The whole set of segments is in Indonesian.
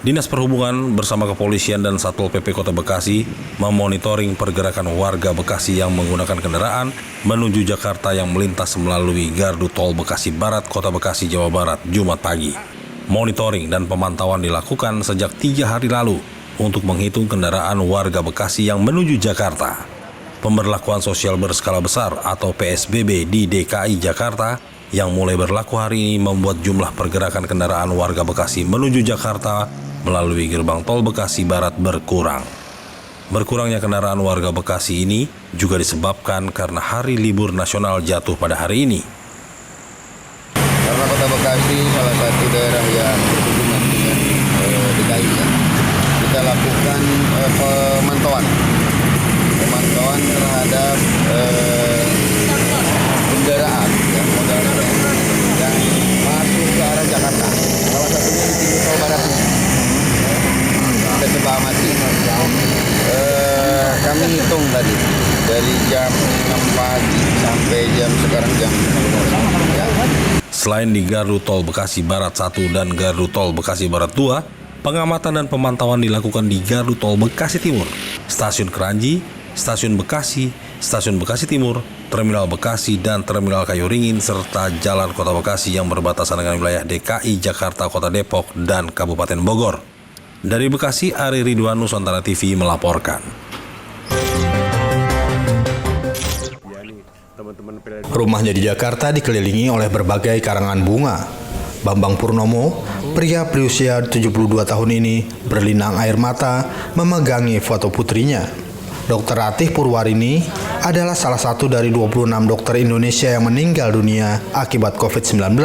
Dinas Perhubungan bersama kepolisian dan Satpol PP Kota Bekasi memonitoring pergerakan warga Bekasi yang menggunakan kendaraan menuju Jakarta yang melintas melalui gardu tol Bekasi Barat, Kota Bekasi, Jawa Barat, Jumat pagi. Monitoring dan pemantauan dilakukan sejak 3 hari lalu untuk menghitung kendaraan warga Bekasi yang menuju Jakarta. Pemberlakuan sosial berskala besar atau PSBB di DKI Jakarta yang mulai berlaku hari ini membuat jumlah pergerakan kendaraan warga Bekasi menuju Jakarta melalui gerbang tol Bekasi Barat berkurang. Berkurangnya kendaraan warga Bekasi ini juga disebabkan karena hari libur nasional jatuh pada hari ini. Karena Kota Bekasi salah satu daerah yang berhubungan dengan DKI, kita lakukan pemantauan terhadap kendaraan yang masuk ke arah Jakarta. Salah satunya di pintu tol Barat. Kita coba amati. Kami hitung tadi dari jam 6 pagi sampai sekarang jam 10. Selain di gardu tol Bekasi Barat 1 dan gardu tol Bekasi Barat 2, pengamatan dan pemantauan dilakukan di gardu tol Bekasi Timur, Stasiun Keranji, Stasiun Bekasi Timur, Terminal Bekasi, dan Terminal Kayu Ringin, serta Jalan Kota Bekasi yang berbatasan dengan wilayah DKI Jakarta, Kota Depok, dan Kabupaten Bogor. Dari Bekasi, Ari Ridwan, Nusantara TV melaporkan. Rumahnya di Jakarta dikelilingi oleh berbagai karangan bunga. Bambang Purnomo, pria berusia 72 tahun ini, berlinang air mata memegangi foto putrinya. Dr. Ratih Purwarini adalah salah satu dari 26 dokter Indonesia yang meninggal dunia akibat COVID-19.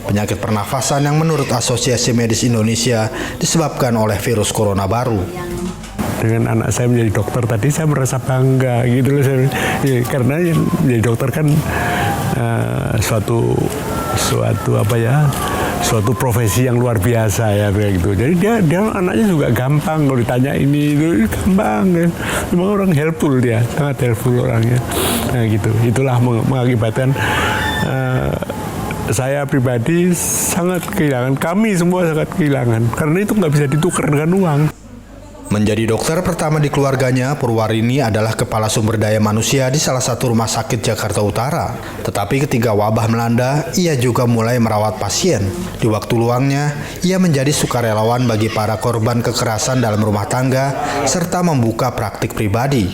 Penyakit pernafasan yang menurut Asosiasi Medis Indonesia disebabkan oleh virus corona baru. Dengan anak saya menjadi dokter tadi saya merasa bangga gitu loh, karena menjadi dokter kan suatu profesi yang luar biasa ya begitu. Jadi dia anaknya juga gampang kalau ditanya ini itu gampang ya. Memang orang helpful, dia sangat helpful orangnya. Nah gitu. Itulah mengakibatkan saya pribadi sangat kehilangan, kami semua sangat kehilangan karena itu nggak bisa ditukar dengan uang. Menjadi dokter pertama di keluarganya, Purwarini adalah kepala sumber daya manusia di salah satu rumah sakit Jakarta Utara. Tetapi ketika wabah melanda, ia juga mulai merawat pasien. Di waktu luangnya, ia menjadi sukarelawan bagi para korban kekerasan dalam rumah tangga, serta membuka praktik pribadi.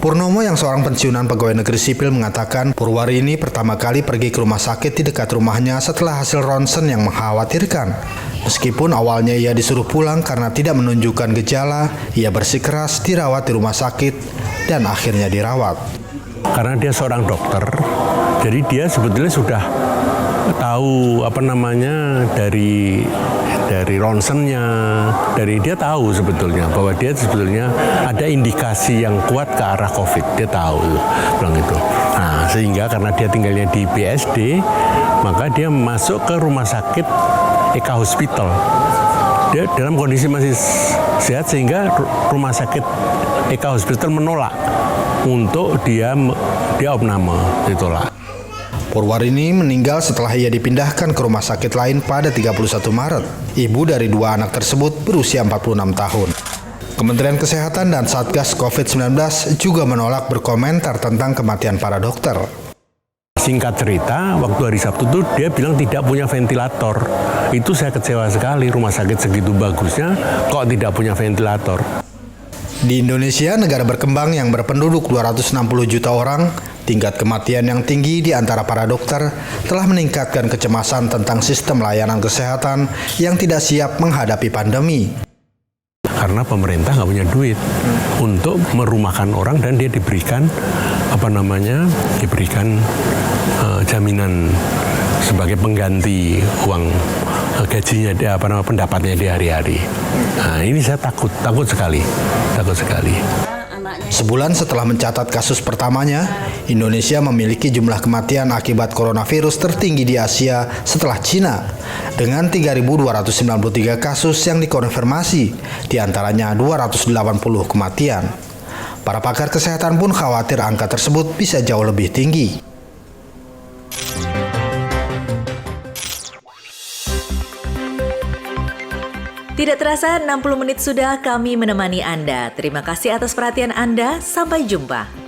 Purnomo yang seorang pensiunan pegawai negeri sipil mengatakan Purwarini pertama kali pergi ke rumah sakit di dekat rumahnya setelah hasil ronsen yang mengkhawatirkan. Meskipun awalnya ia disuruh pulang karena tidak menunjukkan gejala, ia bersikeras dirawat di rumah sakit dan akhirnya dirawat. Karena dia seorang dokter, jadi dia sebetulnya sudah tahu dari ronsennya, dari dia tahu sebetulnya bahwa dia sebetulnya ada indikasi yang kuat ke arah COVID, dia tahu bilang itu. Nah, sehingga karena dia tinggalnya di BSD, maka dia masuk ke rumah sakit Eka Hospital. Dia dalam kondisi masih sehat sehingga rumah sakit Eka Hospital menolak untuk dia opname, ditolak. Purwarini meninggal setelah ia dipindahkan ke rumah sakit lain pada 31 Maret. Ibu dari 2 anak tersebut berusia 46 tahun. Kementerian Kesehatan dan Satgas COVID-19 juga menolak berkomentar tentang kematian para dokter. Singkat cerita, waktu hari Sabtu itu dia bilang tidak punya ventilator. Itu saya kecewa sekali, rumah sakit segitu bagusnya kok tidak punya ventilator. Di Indonesia, negara berkembang yang berpenduduk 260 juta orang, tingkat kematian yang tinggi di antara para dokter telah meningkatkan kecemasan tentang sistem layanan kesehatan yang tidak siap menghadapi pandemi. Karena pemerintah nggak punya duit untuk merumahkan orang dan dia diberikan jaminan sebagai pengganti uang gajinya dia pendapatnya di hari-hari. Nah, ini saya takut sekali. Sebulan setelah mencatat kasus pertamanya, Indonesia memiliki jumlah kematian akibat coronavirus tertinggi di Asia setelah Cina, dengan 3.293 kasus yang dikonfirmasi, diantaranya 280 kematian. Para pakar kesehatan pun khawatir angka tersebut bisa jauh lebih tinggi. Tidak terasa 60 menit sudah kami menemani Anda. Terima kasih atas perhatian Anda. Sampai jumpa.